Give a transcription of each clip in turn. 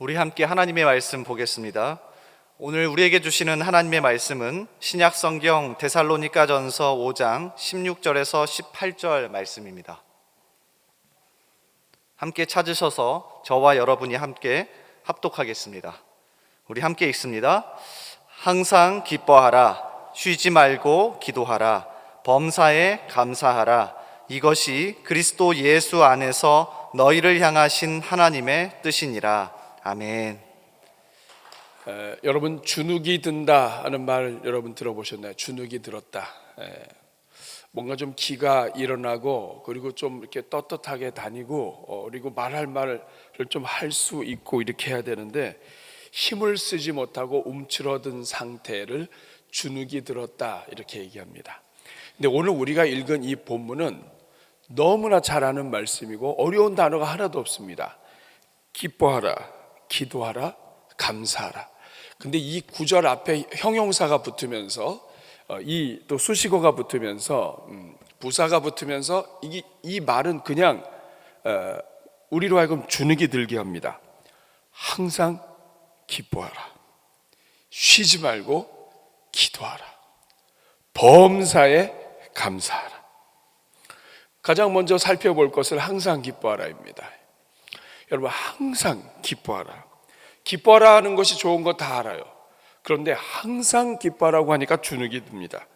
우리 함께 하나님의 말씀 보겠습니다. 오늘 우리에게 주시는 하나님의 말씀은 신약 성경 데살로니가전서 5장 16절에서 18절 말씀입니다. 함께 찾으셔서 저와 여러분이 함께 합독하겠습니다. 우리 함께 읽습니다. 항상 기뻐하라. 쉬지 말고 기도하라. 범사에 감사하라. 이것이 그리스도 예수 안에서 너희를 향하신 하나님의 뜻이니라. 아멘. 여러분, 주눅이 든다 하는 말 여러분 들어보셨나요? 주눅이 들었다. 뭔가 좀 기가 일어나고, 그리고 좀 이렇게 떳떳하게 다니고, 그리고 말할 말을 좀 할 수 있고 이렇게 해야 되는데 힘을 쓰지 못하고 움츠러든 상태를 주눅이 들었다 이렇게 얘기합니다. 근데 오늘 우리가 읽은 이 본문은 너무나 잘 아는 말씀이고 어려운 단어가 하나도 없습니다. 기뻐하라, 기도하라, 감사하라. 근데 이 구절 앞에 형용사가 붙으면서 이 또 수식어가 붙으면서 부사가 붙으면서 이 말은 그냥 우리로 하여금 주눅이 들게 합니다. 항상 기뻐하라. 쉬지 말고 기도하라. 범사에 감사하라. 가장 먼저 살펴볼 것은 항상 기뻐하라입니다. 여러분, 항상 기뻐하라. 기뻐하라 하는 것이 좋은 거 다 알아요. 그런데 항상 기뻐하라고 하니까 주눅이 듭니다.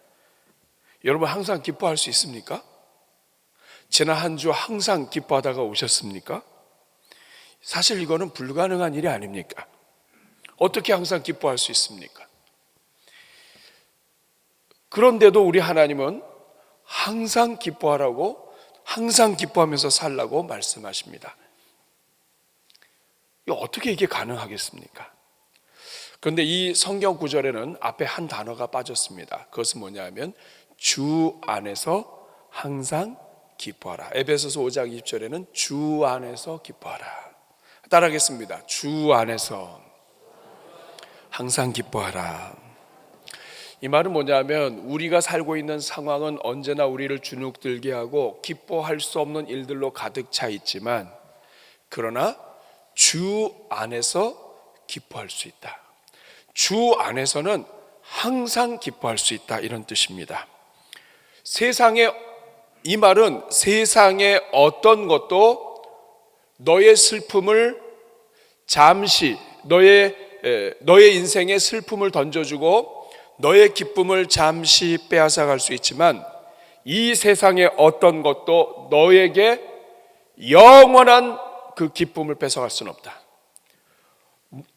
여러분, 항상 기뻐할 수 있습니까? 지난 한 주 항상 기뻐하다가 오셨습니까? 사실 이거는 불가능한 일이 아닙니까? 어떻게 항상 기뻐할 수 있습니까? 그런데도 우리 하나님은 항상 기뻐하라고, 항상 기뻐하면서 살라고 말씀하십니다. 어떻게 이게 가능하겠습니까? 그런데 이 성경 구절에는 앞에 한 단어가 빠졌습니다. 그것은 뭐냐 하면 주 안에서 항상 기뻐하라. 에베소서 5장 20절에는 주 안에서 기뻐하라. 따라하겠습니다. 주 안에서 항상 기뻐하라. 이 말은 뭐냐면 우리가 살고 있는 상황은 언제나 우리를 주눅들게 하고 기뻐할 수 없는 일들로 가득 차 있지만, 그러나 주 안에서 기뻐할 수 있다. 주 안에서는 항상 기뻐할 수 있다, 이런 뜻입니다. 이 말은 세상의 어떤 것도 너의 슬픔을 잠시, 너의 인생에 슬픔을 던져주고 너의 기쁨을 잠시 빼앗아갈 수 있지만, 이 세상의 어떤 것도 너에게 영원한 그 기쁨을 뺏어갈 수는 없다.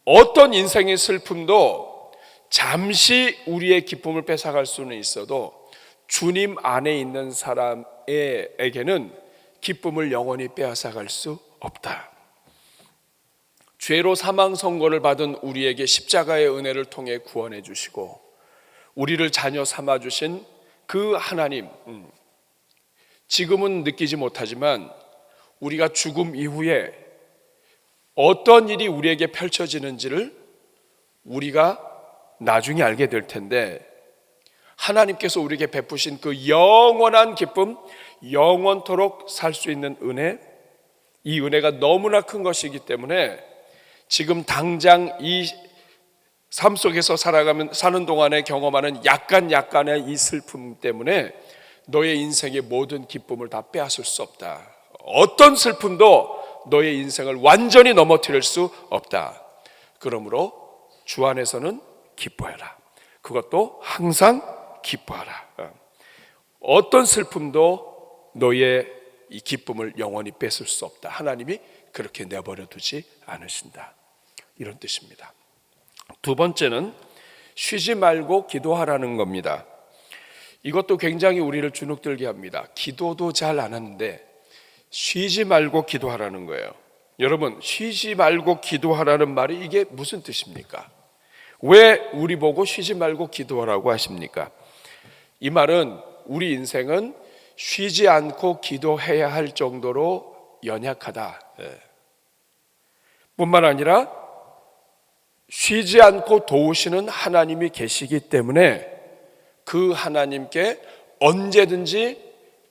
어떤 인생의 슬픔도 잠시 우리의 기쁨을 뺏어갈 수는 있어도 주님 안에 있는 사람에게는 기쁨을 영원히 빼앗아갈 수 없다. 죄로 사망 선고를 받은 우리에게 십자가의 은혜를 통해 구원해 주시고 우리를 자녀 삼아 주신 그 하나님, 지금은 느끼지 못하지만 우리가 죽음 이후에 어떤 일이 우리에게 펼쳐지는지를 우리가 나중에 알게 될 텐데, 하나님께서 우리에게 베푸신 그 영원한 기쁨, 영원토록 살 수 있는 은혜, 이 은혜가 너무나 큰 것이기 때문에 지금 당장 이 삶 속에서 사는 동안에 경험하는 약간의 이 슬픔 때문에 너의 인생의 모든 기쁨을 다 빼앗을 수 없다. 어떤 슬픔도 너의 인생을 완전히 넘어뜨릴 수 없다. 그러므로 주 안에서는 기뻐해라. 그것도 항상 기뻐하라. 어떤 슬픔도 너의 이 기쁨을 영원히 뺏을 수 없다. 하나님이 그렇게 내버려 두지 않으신다, 이런 뜻입니다. 두 번째는 쉬지 말고 기도하라는 겁니다. 이것도 굉장히 우리를 주눅들게 합니다. 기도도 잘 안 하는데 쉬지 말고 기도하라는 거예요. 여러분, 쉬지 말고 기도하라는 말이 이게 무슨 뜻입니까? 왜 우리 보고 쉬지 말고 기도하라고 하십니까? 이 말은 우리 인생은 쉬지 않고 기도해야 할 정도로 연약하다, 뿐만 아니라 쉬지 않고 도우시는 하나님이 계시기 때문에 그 하나님께 언제든지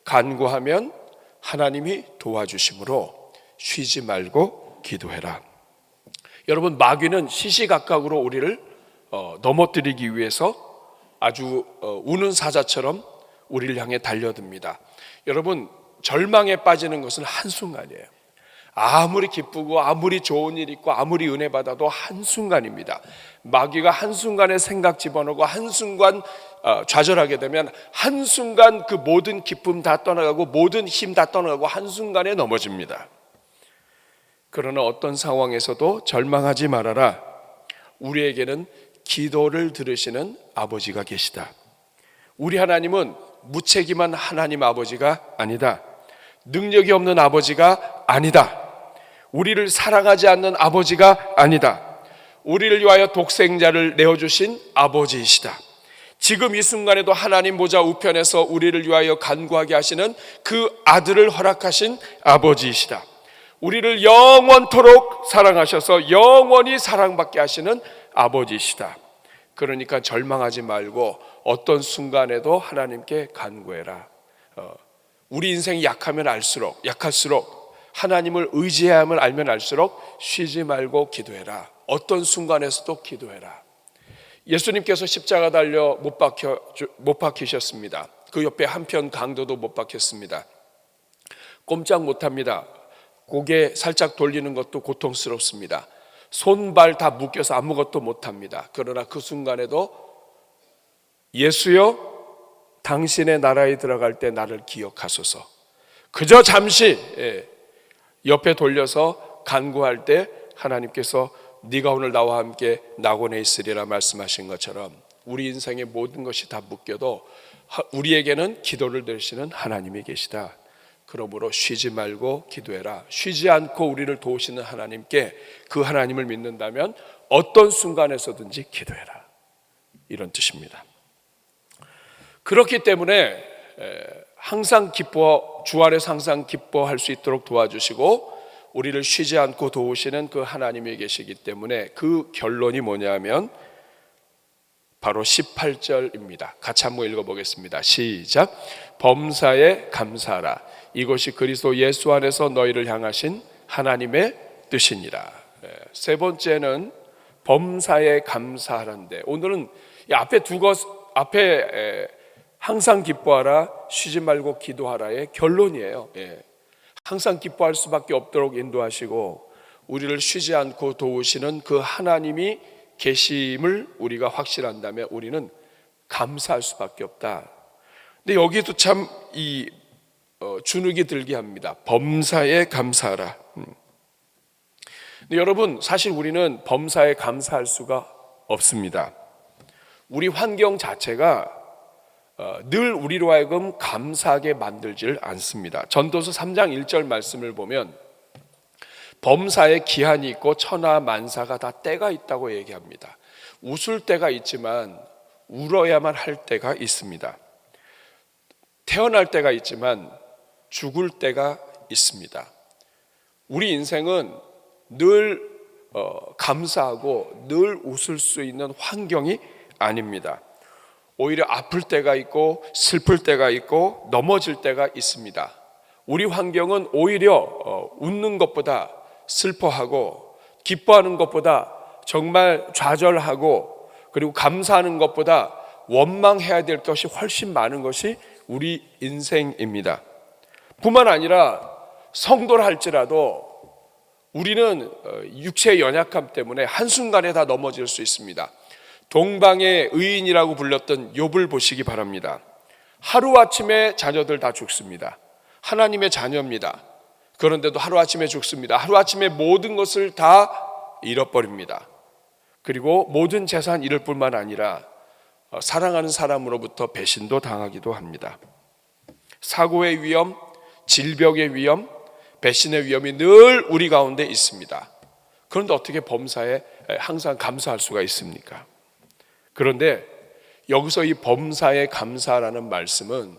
간구하면 하나님이 도와주심으로 쉬지 말고 기도해라. 여러분, 마귀는 시시각각으로 우리를 넘어뜨리기 위해서 아주 우는 사자처럼 우리를 향해 달려듭니다. 여러분, 절망에 빠지는 것은 한순간이에요. 아무리 기쁘고 아무리 좋은 일 있고 아무리 은혜 받아도 한순간입니다. 마귀가 한순간에 생각 집어넣고 한순간 좌절하게 되면 한순간 그 모든 기쁨 다 떠나가고 모든 힘 다 떠나가고 한순간에 넘어집니다. 그러나 어떤 상황에서도 절망하지 말아라. 우리에게는 기도를 들으시는 아버지가 계시다. 우리 하나님은 무책임한 하나님 아버지가 아니다. 능력이 없는 아버지가 아니다. 우리를 사랑하지 않는 아버지가 아니다. 우리를 위하여 독생자를 내어주신 아버지이시다. 지금 이 순간에도 하나님 보좌 우편에서 우리를 위하여 간구하게 하시는 그 아들을 허락하신 아버지이시다. 우리를 영원토록 사랑하셔서 영원히 사랑받게 하시는 아버지이시다. 그러니까 절망하지 말고 어떤 순간에도 하나님께 간구해라. 우리 인생이 약할수록 하나님을 의지함을 알면 알수록 쉬지 말고 기도해라. 어떤 순간에서도 기도해라. 예수님께서 십자가 달려 못 박히셨습니다. 그 옆에 한편 강도도 못 박혔습니다. 꼼짝 못합니다. 고개 살짝 돌리는 것도 고통스럽습니다. 손발 다 묶여서 아무것도 못합니다. 그러나 그 순간에도 예수여, 당신의 나라에 들어갈 때 나를 기억하소서. 그저 잠시 옆에 돌려서 간구할 때 하나님께서 네가 오늘 나와 함께 낙원에 있으리라 말씀하신 것처럼 우리 인생의 모든 것이 다 묶여도 우리에게는 기도를 들으시는 하나님이 계시다. 그러므로 쉬지 말고 기도해라. 쉬지 않고 우리를 도우시는 하나님께, 그 하나님을 믿는다면 어떤 순간에서든지 기도해라. 이런 뜻입니다. 그렇기 때문에 항상 주 안에서 항상 기뻐할 수 있도록 도와주시고 우리를 쉬지 않고 도우시는 그 하나님이 계시기 때문에 그 결론이 뭐냐면 바로 18절입니다. 같이 한번 읽어보겠습니다. 시작. 범사에 감사하라. 이것이 그리스도 예수 안에서 너희를 향하신 하나님의 뜻이니라. 세 번째는 범사에 감사하라인데, 오늘은 이 앞에 항상 기뻐하라, 쉬지 말고 기도하라의 결론이에요. 항상 기뻐할 수밖에 없도록 인도하시고 우리를 쉬지 않고 도우시는 그 하나님이 계심을 우리가 확신한다면 우리는 감사할 수밖에 없다. 근데 여기도 참 주눅이 들게 합니다. 범사에 감사하라. 근데 여러분, 사실 우리는 범사에 감사할 수가 없습니다. 우리 환경 자체가 늘 우리로 하여금 감사하게 만들지를 않습니다. 전도서 3장 1절 말씀을 보면 범사에 기한이 있고 천하 만사가 다 때가 있다고 얘기합니다. 웃을 때가 있지만 울어야만 할 때가 있습니다. 태어날 때가 있지만 죽을 때가 있습니다. 우리 인생은 늘 감사하고 늘 웃을 수 있는 환경이 아닙니다. 오히려 아플 때가 있고 슬플 때가 있고 넘어질 때가 있습니다. 우리 환경은 오히려 웃는 것보다 슬퍼하고 기뻐하는 것보다 정말 좌절하고 그리고 감사하는 것보다 원망해야 될 것이 훨씬 많은 것이 우리 인생입니다. 뿐만 아니라 성도라 할지라도 우리는 육체의 연약함 때문에 한순간에 다 넘어질 수 있습니다. 동방의 의인이라고 불렸던 욥을 보시기 바랍니다. 하루아침에 자녀들 다 죽습니다. 하나님의 자녀입니다. 그런데도 하루아침에 죽습니다. 하루아침에 모든 것을 다 잃어버립니다. 그리고 모든 재산 잃을 뿐만 아니라 사랑하는 사람으로부터 배신도 당하기도 합니다. 사고의 위험, 질병의 위험, 배신의 위험이 늘 우리 가운데 있습니다. 그런데 어떻게 범사에 항상 감사할 수가 있습니까? 그런데 여기서 이 범사에 감사라는 말씀은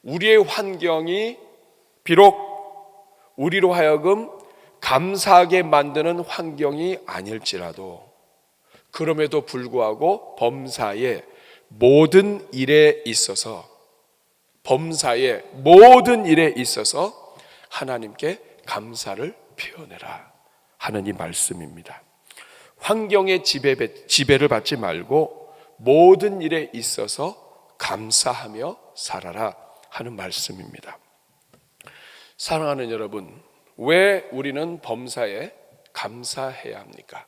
우리의 환경이 비록 우리로 하여금 감사하게 만드는 환경이 아닐지라도 그럼에도 불구하고 범사의 모든 일에 있어서 하나님께 감사를 표현해라 하는 이 말씀입니다. 환경의 지배를 받지 말고 모든 일에 있어서 감사하며 살아라 하는 말씀입니다. 사랑하는 여러분, 왜 우리는 범사에 감사해야 합니까?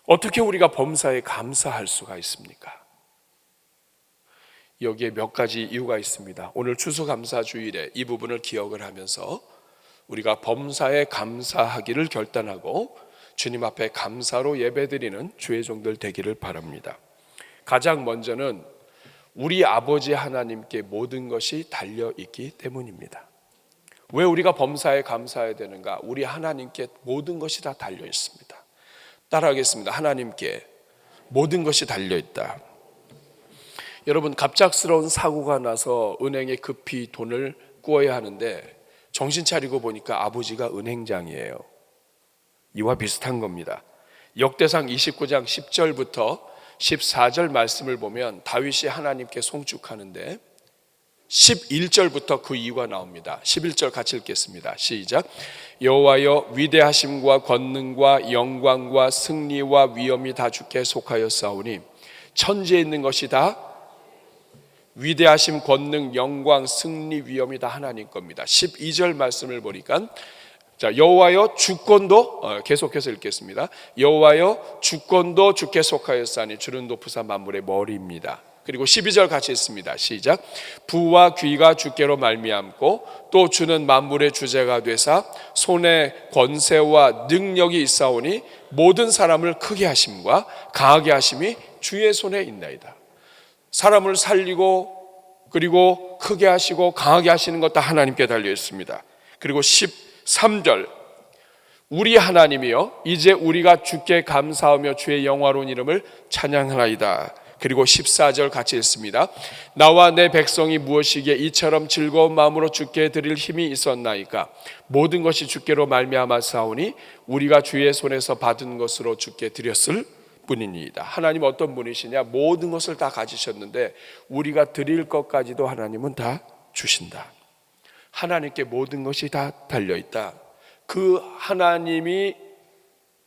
어떻게 우리가 범사에 감사할 수가 있습니까? 여기에 몇 가지 이유가 있습니다. 오늘 추수감사주일에 이 부분을 기억을 하면서 우리가 범사에 감사하기를 결단하고 주님 앞에 감사로 예배드리는 주의 종들 되기를 바랍니다. 가장 먼저는 우리 아버지 하나님께 모든 것이 달려있기 때문입니다. 왜 우리가 범사에 감사해야 되는가? 우리 하나님께 모든 것이 다 달려있습니다. 따라하겠습니다. 하나님께 모든 것이 달려있다. 여러분, 갑작스러운 사고가 나서 은행에 급히 돈을 구워야 하는데 정신 차리고 보니까 아버지가 은행장이에요. 이와 비슷한 겁니다. 역대상 29장 10절부터 14절 말씀을 보면 다윗이 하나님께 송축하는데 11절부터 그 이유가 나옵니다. 11절 같이 읽겠습니다. 시작. 여호와여, 위대하심과 권능과 영광과 승리와 위엄이 다 주께 속하였사오니 천지에 있는 것이 다 위대하심, 권능, 영광, 승리, 위엄이 다 하나님 겁니다. 12절 말씀을 보니까 자, 여호와여 주권도 계속해서 읽겠습니다. 여호와여 주권도 주께 속하였사니 주는 높으사 만물의 머리입니다. 그리고 12절 같이 읽습니다. 시작. 부와 귀가 주께로 말미암고 또 주는 만물의 주제가 되사 손에 권세와 능력이 있사오니 모든 사람을 크게 하심과 강하게 하심이 주의 손에 있나이다. 사람을 살리고 그리고 크게 하시고 강하게 하시는 것 다 하나님께 달려 있습니다. 그리고 13절 우리 하나님이여 이제 우리가 주께 감사하며 주의 영화로운 이름을 찬양하나이다. 그리고 14절 같이 읽습니다. 나와 내 백성이 무엇이기에 이처럼 즐거운 마음으로 주께 드릴 힘이 있었나이까. 모든 것이 주께로 말미암아 사오니 우리가 주의 손에서 받은 것으로 주께 드렸을 뿐이니이다. 하나님 어떤 분이시냐? 모든 것을 다 가지셨는데 우리가 드릴 것까지도 하나님은 다 주신다. 하나님께 모든 것이 다 달려있다. 그 하나님이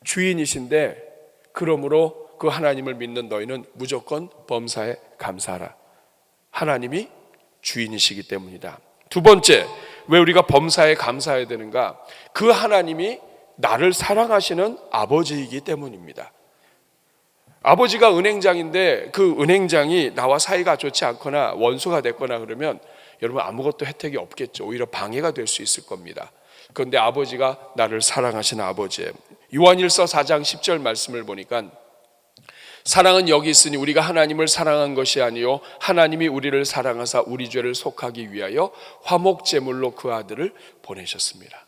주인이신데 그러므로 그 하나님을 믿는 너희는 무조건 범사에 감사하라. 하나님이 주인이시기 때문이다. 두 번째, 왜 우리가 범사에 감사해야 되는가? 그 하나님이 나를 사랑하시는 아버지이기 때문입니다. 아버지가 은행장인데 그 은행장이 나와 사이가 좋지 않거나 원수가 됐거나 그러면 여러분 아무것도 혜택이 없겠죠. 오히려 방해가 될 수 있을 겁니다. 그런데 아버지가 나를 사랑하시는 아버지예요. 요한일서 4장 10절 말씀을 보니까 사랑은 여기 있으니 우리가 하나님을 사랑한 것이 아니요 하나님이 우리를 사랑하사 우리 죄를 속하기 위하여 화목제물로 그 아들을 보내셨습니다.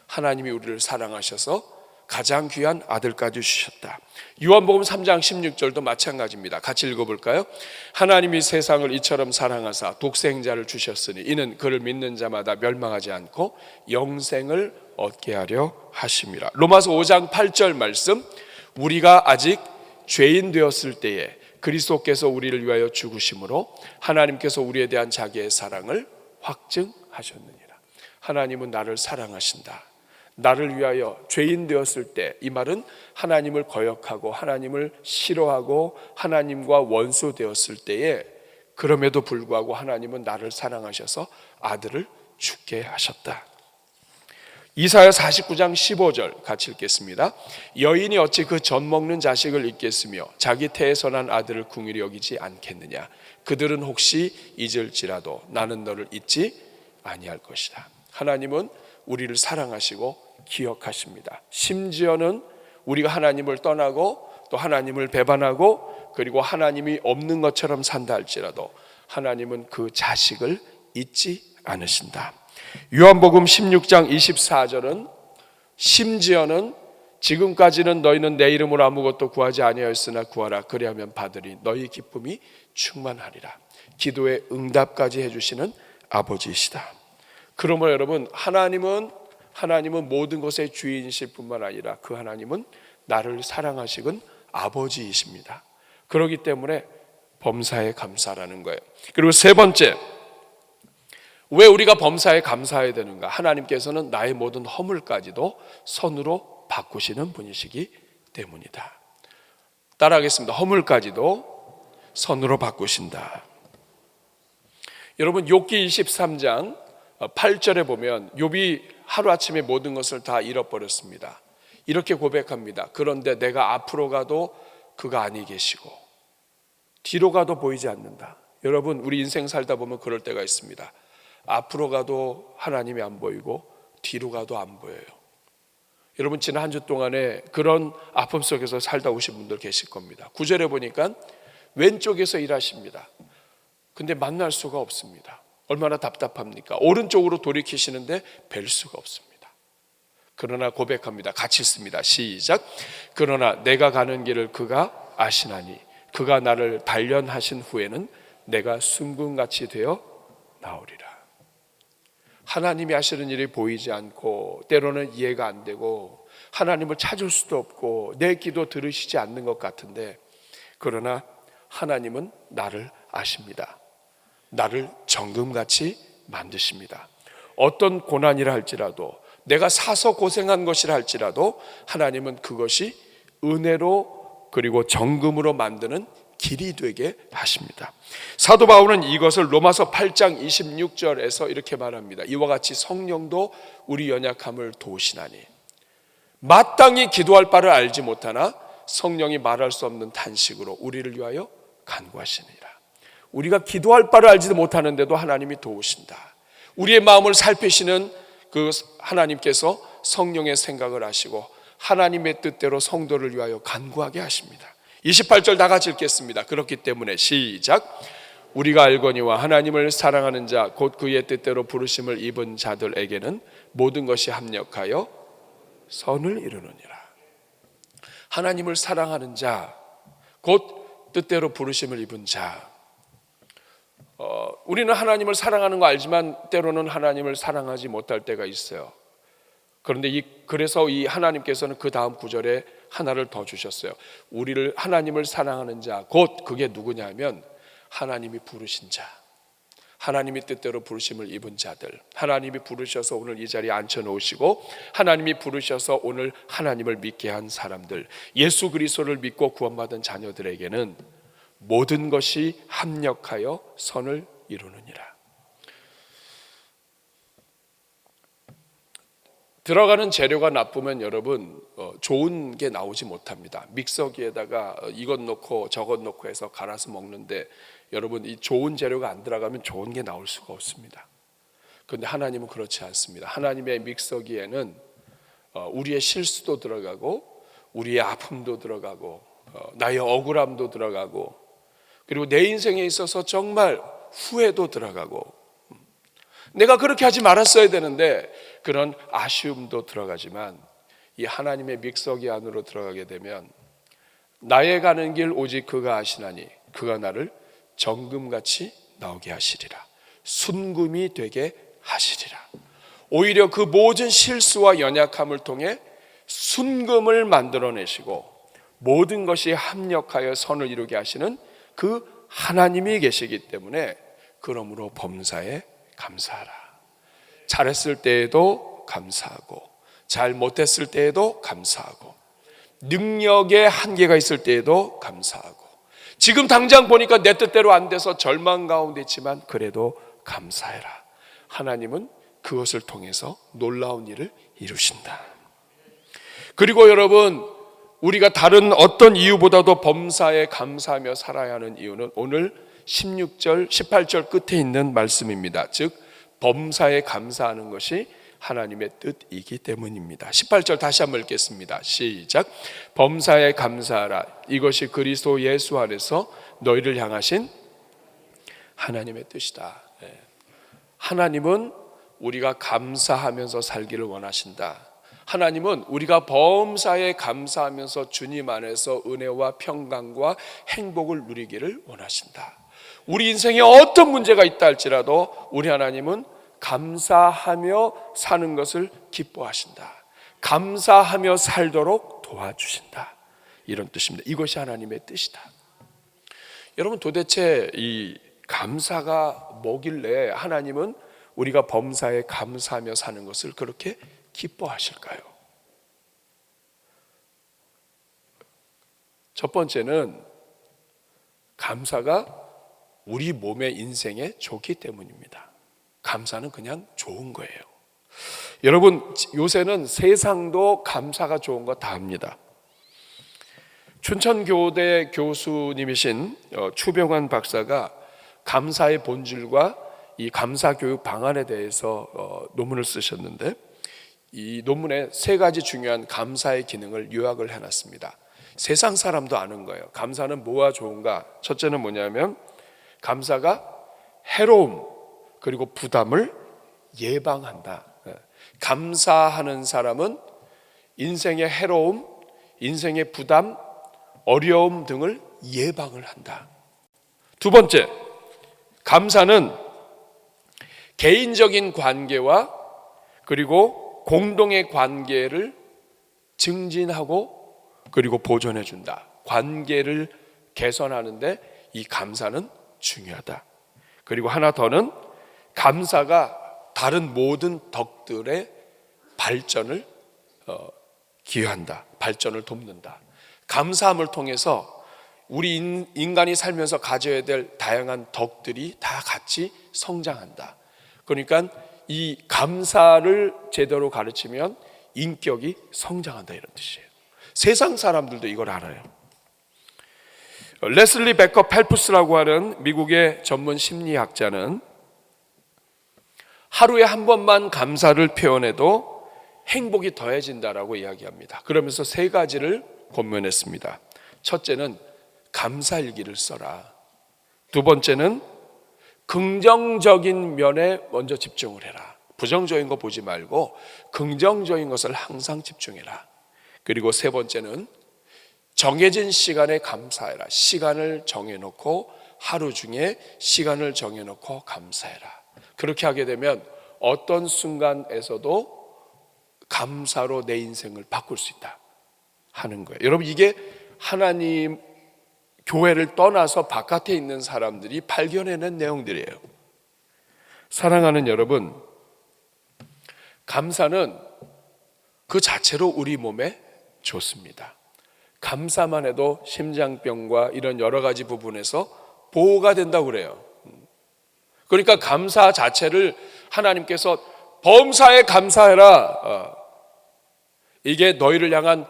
하나님이 우리를 사랑하셔서 가장 귀한 아들까지 주셨다. 요한복음 3장 16절도 마찬가지입니다. 같이 읽어볼까요? 하나님이 세상을 이처럼 사랑하사 독생자를 주셨으니 이는 그를 믿는 자마다 멸망하지 않고 영생을 얻게 하려 하심이라. 로마서 5장 8절 말씀 우리가 아직 죄인 되었을 때에 그리스도께서 우리를 위하여 죽으심으로 하나님께서 우리에 대한 자기의 사랑을 확증하셨느니라. 하나님은 나를 사랑하신다. 나를 위하여 죄인 되었을 때, 이 말은 하나님을 거역하고 하나님을 싫어하고 하나님과 원수 되었을 때에 그럼에도 불구하고 하나님은 나를 사랑하셔서 아들을 죽게 하셨다. 이사야 49장 15절 같이 읽겠습니다. 여인이 어찌 그 젖 먹는 자식을 잊겠으며 자기 태에서 난 아들을 긍휼히 여기지 않겠느냐. 그들은 혹시 잊을지라도 나는 너를 잊지 아니할 것이다. 하나님은 우리를 사랑하시고 기억하십니다. 심지어는 우리가 하나님을 떠나고 또 하나님을 배반하고 그리고 하나님이 없는 것처럼 산다 할지라도 하나님은 그 자식을 잊지 않으신다. 요한복음 16장 24절은 심지어는 지금까지는 너희는 내 이름으로 아무것도 구하지 아니하였으나 구하라 그리하면 받으리 너희 기쁨이 충만하리라. 기도의 응답까지 해주시는 아버지이시다. 그러므로 여러분 하나님은 모든 것의 주인이실 뿐만 아니라 그 하나님은 나를 사랑하시는 아버지이십니다. 그렇기 때문에 범사에 감사라는 거예요. 그리고 세 번째, 왜 우리가 범사에 감사해야 되는가? 하나님께서는 나의 모든 허물까지도 선으로 바꾸시는 분이시기 때문이다. 따라하겠습니다. 허물까지도 선으로 바꾸신다. 여러분, 욥기 23장 8절에 보면 욥이 하루아침에 모든 것을 다 잃어버렸습니다. 이렇게 고백합니다. 그런데 내가 앞으로 가도 그가 아니 계시고 뒤로 가도 보이지 않는다. 여러분, 우리 인생 살다 보면 그럴 때가 있습니다. 앞으로 가도 하나님이 안 보이고 뒤로 가도 안 보여요. 여러분, 지난 한 주 동안에 그런 아픔 속에서 살다 오신 분들 계실 겁니다. 9절에 보니까 왼쪽에서 일하십니다. 근데 만날 수가 없습니다. 얼마나 답답합니까? 오른쪽으로 돌이키시는데 뵐 수가 없습니다. 그러나 고백합니다. 같이 읽습니다. 시작. 그러나 내가 가는 길을 그가 아시나니 그가 나를 단련하신 후에는 내가 순금같이 되어 나오리라. 하나님이 하시는 일이 보이지 않고 때로는 이해가 안 되고 하나님을 찾을 수도 없고 내 기도 들으시지 않는 것 같은데, 그러나 하나님은 나를 아십니다. 나를 정금같이 만드십니다. 어떤 고난이라 할지라도, 내가 사서 고생한 것이라 할지라도 하나님은 그것이 은혜로 그리고 정금으로 만드는 길이 되게 하십니다. 사도 바울은 이것을 로마서 8장 26절에서 이렇게 말합니다. 이와 같이 성령도 우리 연약함을 도우시나니 마땅히 기도할 바를 알지 못하나 성령이 말할 수 없는 탄식으로 우리를 위하여 간구하시니라. 우리가 기도할 바를 알지도 못하는데도 하나님이 도우신다. 우리의 마음을 살피시는 그 하나님께서 성령의 생각을 하시고 하나님의 뜻대로 성도를 위하여 간구하게 하십니다. 28절 다 같이 읽겠습니다. 그렇기 때문에 시작. 우리가 알거니와 하나님을 사랑하는 자 곧 그의 뜻대로 부르심을 입은 자들에게는 모든 것이 합력하여 선을 이루느니라. 하나님을 사랑하는 자 곧 뜻대로 부르심을 입은 자. 우리는 하나님을 사랑하는 거 알지만 때로는 하나님을 사랑하지 못할 때가 있어요. 그런데 그래서 이 하나님께서는 그 다음 구절에 하나를 더 주셨어요. 우리를 하나님을 사랑하는 자 곧 그게 누구냐면 하나님이 부르신 자, 하나님이 뜻대로 부르심을 입은 자들, 하나님이 부르셔서 오늘 이 자리에 앉혀놓으시고 하나님이 부르셔서 오늘 하나님을 믿게 한 사람들, 예수 그리스도를 믿고 구원받은 자녀들에게는 모든 것이 합력하여 선을 이루느니라. 들어가는 재료가 나쁘면 여러분 좋은 게 나오지 못합니다. 믹서기에다가 이것 넣고 저것 넣고 해서 갈아서 먹는데 여러분 이 좋은 재료가 안 들어가면 좋은 게 나올 수가 없습니다. 그런데 하나님은 그렇지 않습니다. 하나님의 믹서기에는 우리의 실수도 들어가고 우리의 아픔도 들어가고 나의 억울함도 들어가고 그리고 내 인생에 있어서 정말 후회도 들어가고 내가 그렇게 하지 말았어야 되는데 그런 아쉬움도 들어가지만 이 하나님의 믹서기 안으로 들어가게 되면 나의 가는 길 오직 그가 아시나니 그가 나를 정금같이 나오게 하시리라. 순금이 되게 하시리라. 오히려 그 모든 실수와 연약함을 통해 순금을 만들어내시고 모든 것이 합력하여 선을 이루게 하시는 그 하나님이 계시기 때문에 그러므로 범사에 감사하라. 잘했을 때에도 감사하고 잘 못했을 때에도 감사하고 능력의 한계가 있을 때에도 감사하고 지금 당장 보니까 내 뜻대로 안 돼서 절망 가운데 있지만 그래도 감사해라. 하나님은 그것을 통해서 놀라운 일을 이루신다. 그리고 여러분, 우리가 다른 어떤 이유보다도 범사에 감사하며 살아야 하는 이유는 오늘 16절, 18절 끝에 있는 말씀입니다. 즉 범사에 감사하는 것이 하나님의 뜻이기 때문입니다. 18절 다시 한번 읽겠습니다. 시작. 범사에 감사하라. 이것이 그리스도 예수 안에서 너희를 향하신 하나님의 뜻이다. 하나님은 우리가 감사하면서 살기를 원하신다. 하나님은 우리가 범사에 감사하면서 주님 안에서 은혜와 평강과 행복을 누리기를 원하신다. 우리 인생에 어떤 문제가 있다 할지라도 우리 하나님은 감사하며 사는 것을 기뻐하신다. 감사하며 살도록 도와주신다. 이런 뜻입니다. 이것이 하나님의 뜻이다. 여러분, 도대체 이 감사가 뭐길래 하나님은 우리가 범사에 감사하며 사는 것을 그렇게 기뻐하실까요? 첫 번째는 감사가 우리 몸의 인생에 좋기 때문입니다. 감사는 그냥 좋은 거예요. 여러분, 요새는 세상도 감사가 좋은 거 다 합니다. 춘천교대 교수님이신 추병환 박사가 감사의 본질과 이 감사교육 방안에 대해서 논문을 쓰셨는데, 이 논문에 세 가지 중요한 감사의 기능을 요약을 해놨습니다. 세상 사람도 아는 거예요. 감사는 뭐가 좋은가? 첫째는 뭐냐면 감사가 해로움 그리고 부담을 예방한다. 감사하는 사람은 인생의 해로움, 인생의 부담, 어려움 등을 예방을 한다. 두 번째, 감사는 개인적인 관계와 그리고 공동의 관계를 증진하고 그리고 보존해 준다. 관계를 개선하는데 이 감사는 중요하다. 그리고 하나 더는 감사가 다른 모든 덕들의 발전을 기여한다. 발전을 돕는다. 감사함을 통해서 우리 인간이 살면서 가져야 될 다양한 덕들이 다 같이 성장한다. 그러니까 이 감사를 제대로 가르치면 인격이 성장한다, 이런 뜻이에요. 세상 사람들도 이걸 알아요. 레슬리 베커 펠프스라고 하는 미국의 전문 심리학자는 하루에 한 번만 감사를 표현해도 행복이 더해진다라고 이야기합니다. 그러면서 세 가지를 권면했습니다. 첫째는 감사일기를 써라. 두 번째는 긍정적인 면에 먼저 집중을 해라. 부정적인 거 보지 말고 긍정적인 것을 항상 집중해라. 그리고 세 번째는 정해진 시간에 감사해라. 시간을 정해놓고 하루 중에 시간을 정해놓고 감사해라. 그렇게 하게 되면 어떤 순간에서도 감사로 내 인생을 바꿀 수 있다 하는 거예요. 여러분, 이게 하나님 교회를 떠나서 바깥에 있는 사람들이 발견해낸 내용들이에요. 사랑하는 여러분, 감사는 그 자체로 우리 몸에 좋습니다. 감사만 해도 심장병과 이런 여러 가지 부분에서 보호가 된다고 그래요. 그러니까 감사 자체를 하나님께서 범사에 감사해라, 이게 너희를 향한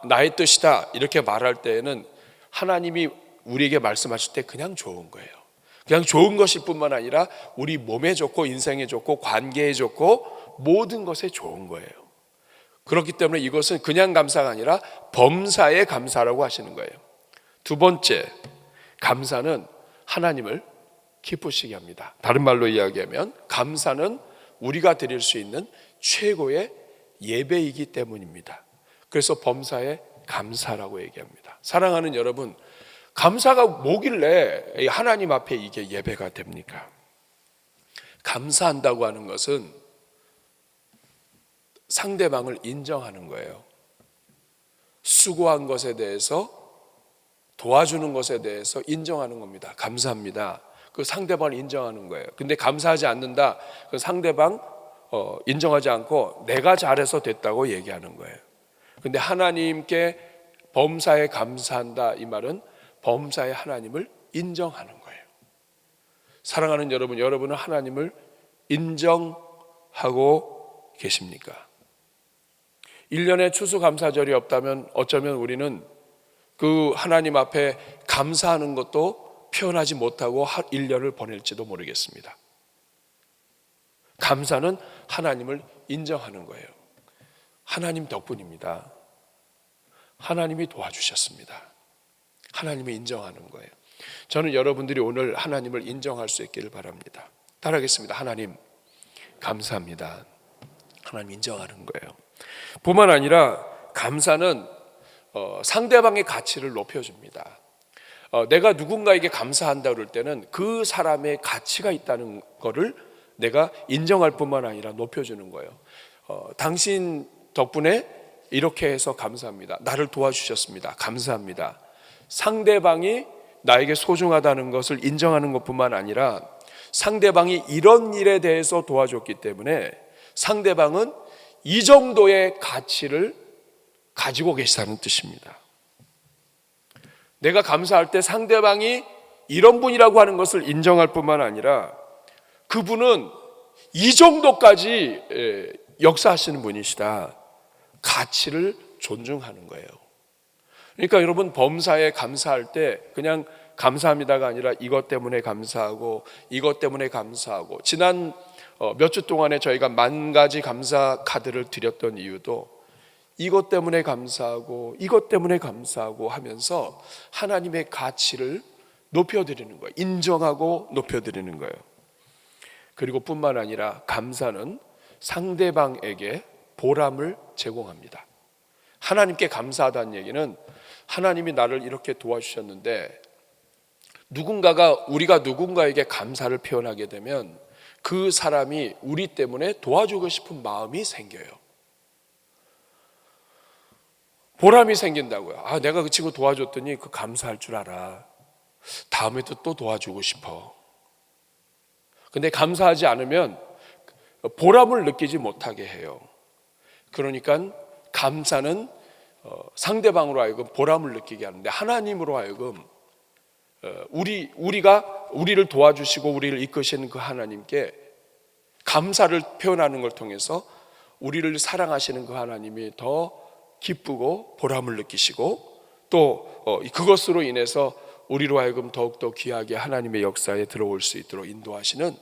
나의 뜻이다, 이렇게 말할 때에는 하나님이 우리에게 말씀하실 때 그냥 좋은 거예요. 그냥 좋은 것일 뿐만 아니라 우리 몸에 좋고 인생에 좋고 관계에 좋고 모든 것에 좋은 거예요. 그렇기 때문에 이것은 그냥 감사가 아니라 범사에 감사라고 하시는 거예요. 두 번째, 감사는 하나님을 기쁘시게 합니다. 다른 말로 이야기하면 감사는 우리가 드릴 수 있는 최고의 예배이기 때문입니다. 그래서 범사에 감사라고 얘기합니다. 사랑하는 여러분, 감사가 뭐길래 하나님 앞에 이게 예배가 됩니까? 감사한다고 하는 것은 상대방을 인정하는 거예요. 수고한 것에 대해서, 도와주는 것에 대해서 인정하는 겁니다. 감사합니다. 그 상대방을 인정하는 거예요. 근데 감사하지 않는다, 그 상대방 인정하지 않고 내가 잘해서 됐다고 얘기하는 거예요. 근데 하나님께 범사에 감사한다, 이 말은 범사에 하나님을 인정하는 거예요. 사랑하는 여러분, 여러분은 하나님을 인정하고 계십니까? 1년에 추수감사절이 없다면 어쩌면 우리는 그 하나님 앞에 감사하는 것도 표현하지 못하고 1년을 보낼지도 모르겠습니다. 감사는 하나님을 인정하는 거예요. 하나님 덕분입니다. 하나님이 도와주셨습니다. 하나님을 인정하는 거예요. 저는 여러분들이 오늘 하나님을 인정할 수 있기를 바랍니다. 따라하겠습니다. 하나님 감사합니다. 하나님 인정하는 거예요. 뿐만 아니라 감사는 상대방의 가치를 높여줍니다. 내가 누군가에게 감사한다 그럴 때는 그 사람의 가치가 있다는 거를 내가 인정할 뿐만 아니라 높여주는 거예요. 당신 덕분에 이렇게 해서 감사합니다. 나를 도와주셨습니다. 감사합니다. 상대방이 나에게 소중하다는 것을 인정하는 것뿐만 아니라 상대방이 이런 일에 대해서 도와줬기 때문에 상대방은 이 정도의 가치를 가지고 계시다는 뜻입니다. 내가 감사할 때 상대방이 이런 분이라고 하는 것을 인정할 뿐만 아니라 그분은 이 정도까지 역사하시는 분이시다. 가치를 존중하는 거예요. 그러니까 여러분, 범사에 감사할 때 그냥 감사합니다가 아니라 이것 때문에 감사하고 이것 때문에 감사하고, 지난 몇 주 동안에 저희가 10,000가지 감사 카드를 드렸던 이유도 이것 때문에 감사하고 이것 때문에 감사하고 하면서 하나님의 가치를 높여드리는 거예요. 인정하고 높여드리는 거예요. 그리고 뿐만 아니라 감사는 상대방에게 보람을 제공합니다. 하나님께 감사하다는 얘기는 하나님이 나를 이렇게 도와주셨는데, 우리가 누군가에게 감사를 표현하게 되면 그 사람이 우리 때문에 도와주고 싶은 마음이 생겨요. 보람이 생긴다고요. 아, 내가 그 친구 도와줬더니 그 감사할 줄 알아. 다음에도 또 도와주고 싶어. 근데 감사하지 않으면 보람을 느끼지 못하게 해요. 그러니까 감사는 상대방으로 하여금 보람을 느끼게 하는데, 하나님으로 하여금 우리를 도와주시고 우리를 이끄시는 그 하나님께 감사를 표현하는 걸 통해서 우리를 사랑하시는 그 하나님이 더 기쁘고 보람을 느끼시고, 또 그것으로 인해서 우리로 하여금 더욱더 귀하게 하나님의 역사에 들어올 수 있도록 인도하시는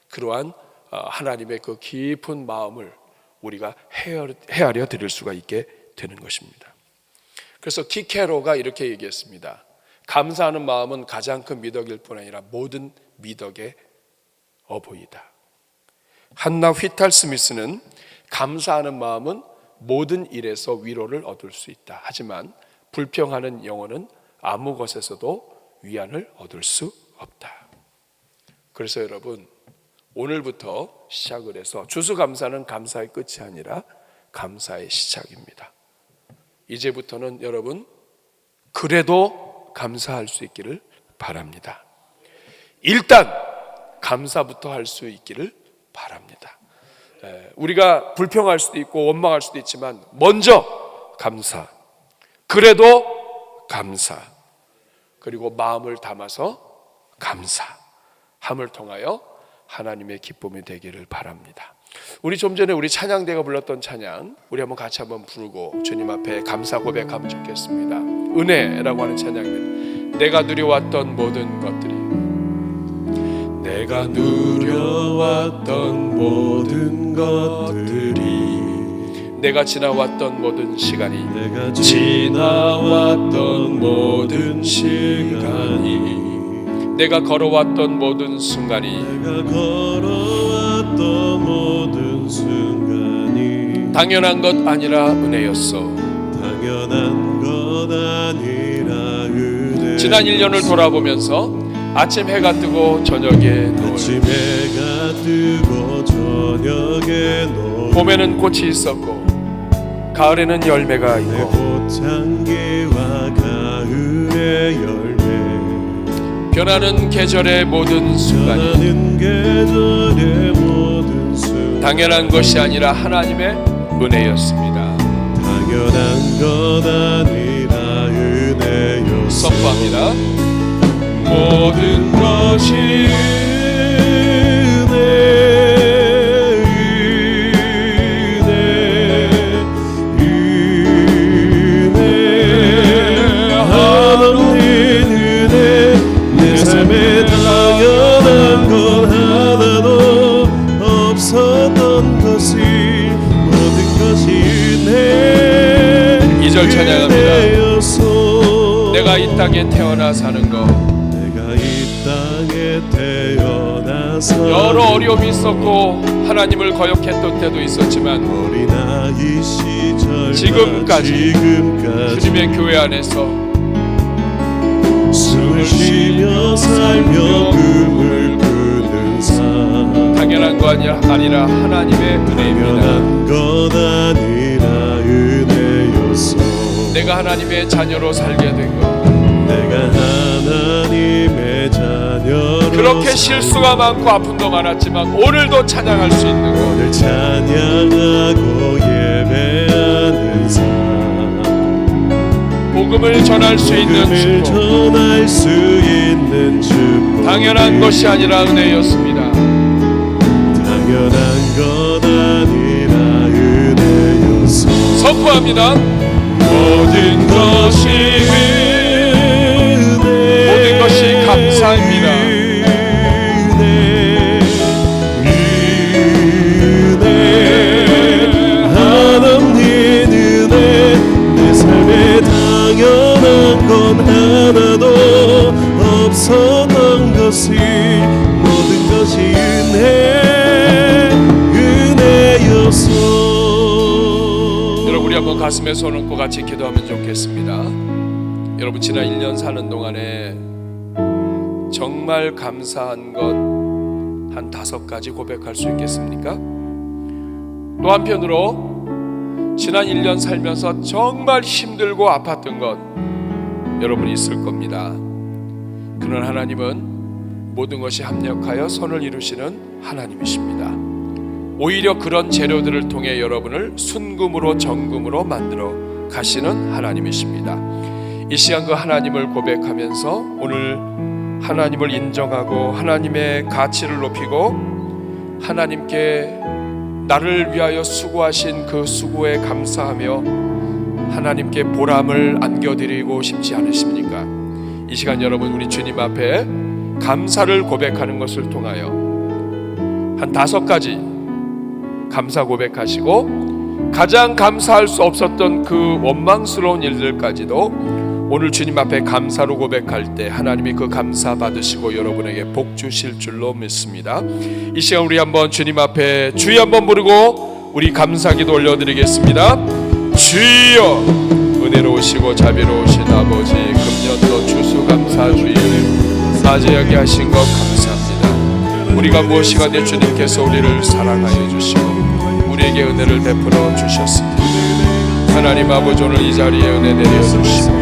그러한 하나님의 그 깊은 마음을 우리가 헤아려 드릴 수가 있게 되는 것입니다. 그래서 키케로가 이렇게 얘기했습니다. 감사하는 마음은 가장 큰 미덕일 뿐 아니라 모든 미덕의 어보이다. 한나 휘탈 스미스는 감사하는 마음은 모든 일에서 위로를 얻을 수 있다. 하지만 불평하는 영혼은 아무 것에서도 위안을 얻을 수 없다. 그래서 여러분, 오늘부터 시작을 해서 추수감사는 감사의 끝이 아니라 감사의 시작입니다. 이제부터는 여러분, 그래도 감사할 수 있기를 바랍니다. 일단 감사부터 할 수 있기를 바랍니다. 우리가 불평할 수도 있고 원망할 수도 있지만 먼저 감사, 그래도 감사, 그리고 마음을 담아서 감사함을 통하여 하나님의 기쁨이 되기를 바랍니다. 우리 좀 전에 우리 찬양대가 불렀던 찬양, 우리 한번 같이 한번 부르고 주님 앞에 감사 고백하면 좋겠습니다. 은혜라고 하는 찬양입니다. 내가 누려왔던 모든 것들이, 내가 누려왔던 모든 것들이, 내가 지나왔던 모든 시간이, 내가 지나왔던 모든 시간이, 내가 걸어왔던 모든 순간이, 내가 걸어왔던 모든 순간이 당연한 것 아니라 은혜였어. 당연한 것 아니라 은혜. 지난 1년을 돌아보면서 아침 해가 뜨고 저녁에 노을, 아침 해가 뜨고 저녁에 노을, 봄에는 꽃이 있었고 가을에는 열매가 내 있고, 꽃향기와 가을의 열매, 변하는 계절의 모든 순간이 변하는 계절의 모든 순간, 당연한 것이 아니라 하나님의 은혜였습니다. 당연한 것 아니라 은혜였어. 선포합니다. 모든 것이 은혜, 은혜, 은혜, 하나님 은혜. 내 삶에 당연한 것 하나도 없었던 것이, 모든 것이 은혜. 2절 찬양합니다. 은혜였소. 내가 이 땅에 태어나 사는 것, 내가 이 땅에 태어나서 여러 어려움이 있었고 하나님을 거역했던 때도 있었지만 어린아이 시절 지금까지 주님의 교회 안에서 숨을 쉬며 살며 꿈을 꾸는 삶, 당연한 거 아니라 하나님의 은혜입니다. 당연한 것 아니라 은혜였어. 내가 하나님의 자녀로 살게 된 것, 내가 하나님의 자녀로 그렇게 실수가 많고 아픔도 많았지만 오늘도 찬양할 수 있는 것, 오늘 찬양하고 예배하는 삶, 복음 복음을 전할 수 있는 복음을 축복, 전할 수 있는 축복, 당연한 것이 아니라 은혜였습니다. 당연한 것 아니라 은혜였소. 선포합니다. 모든 것이 은혜, 모든 것이 감사입니다. 은혜, 하나님 은혜, 내 삶에 당연한 건 하나도 없었던 것이 모든 것이 은혜였소. 여러분, 우리 한번 가슴에 손 얹고 같이 기도하면 좋겠습니다. 여러분, 지난 1년 사는 동안에 정말 감사한 것 한 5가지 고백할 수 있겠습니까? 또 한편으로 지난 1년 살면서 정말 힘들고 아팠던 것 여러분이 있을 겁니다. 그런 하나님은 모든 것이 합력하여 선을 이루시는 하나님이십니다. 오히려 그런 재료들을 통해 여러분을 순금으로 정금으로 만들어 가시는 하나님이십니다. 이 시간 그 하나님을 고백하면서 오늘 하나님을 인정하고 하나님의 가치를 높이고 하나님께 나를 위하여 수고하신 그 수고에 감사하며 하나님께 보람을 안겨드리고 싶지 않으십니까? 이 시간 여러분, 우리 주님 앞에 감사를 고백하는 것을 통하여 한 5가지 감사 고백하시고 가장 감사할 수 없었던 그 원망스러운 일들까지도 오늘 주님 앞에 감사로 고백할 때 하나님이 그 감사 받으시고 여러분에게 복 주실 줄로 믿습니다. 이 시간 우리 한번 주님 앞에 주여 한번 부르고 우리 감사기도 올려드리겠습니다. 주여, 은혜로우시고 자비로우신 아버지, 금년도 추수감사주일 맞이하게 하신 것 감사합니다. 우리가 무엇이간에 주님께서 우리를 사랑하여 주시고 우리에게 은혜를 베풀어 주셨습니다. 하나님 아버지, 오늘 이 자리에 은혜 내려주시고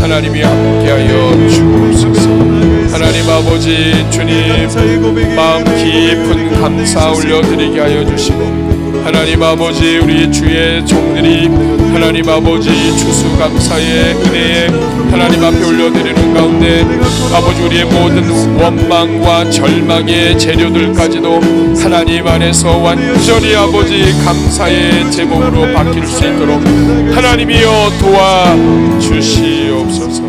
하나님이 함께하여 주옵소서. 하나님 아버지, 주님 마음 깊은 감사 올려드리게 하여 주시고 하나님 아버지, 우리 주의 종들이 하나님 아버지 추수감사의 은혜에 하나님 앞에 올려드리는 가운데 아버지, 우리의 모든 원망과 절망의 재료들까지도 하나님 안에서 완전히 아버지 감사의 제목으로 바뀔 수 있도록 하나님이여 도와주시옵소서.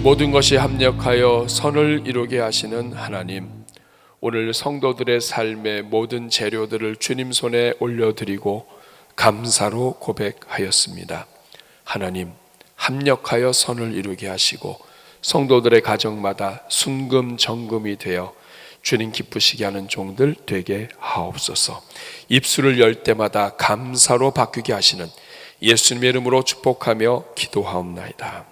모든 것이 합력하여 선을 이루게 하시는 하나님, 오늘 성도들의 삶의 모든 재료들을 주님 손에 올려드리고 감사로 고백하였습니다. 하나님, 합력하여 선을 이루게 하시고 성도들의 가정마다 순금 정금이 되어 주님 기쁘시게 하는 종들 되게 하옵소서. 입술을 열 때마다 감사로 바뀌게 하시는 예수님의 이름으로 축복하며 기도하옵나이다.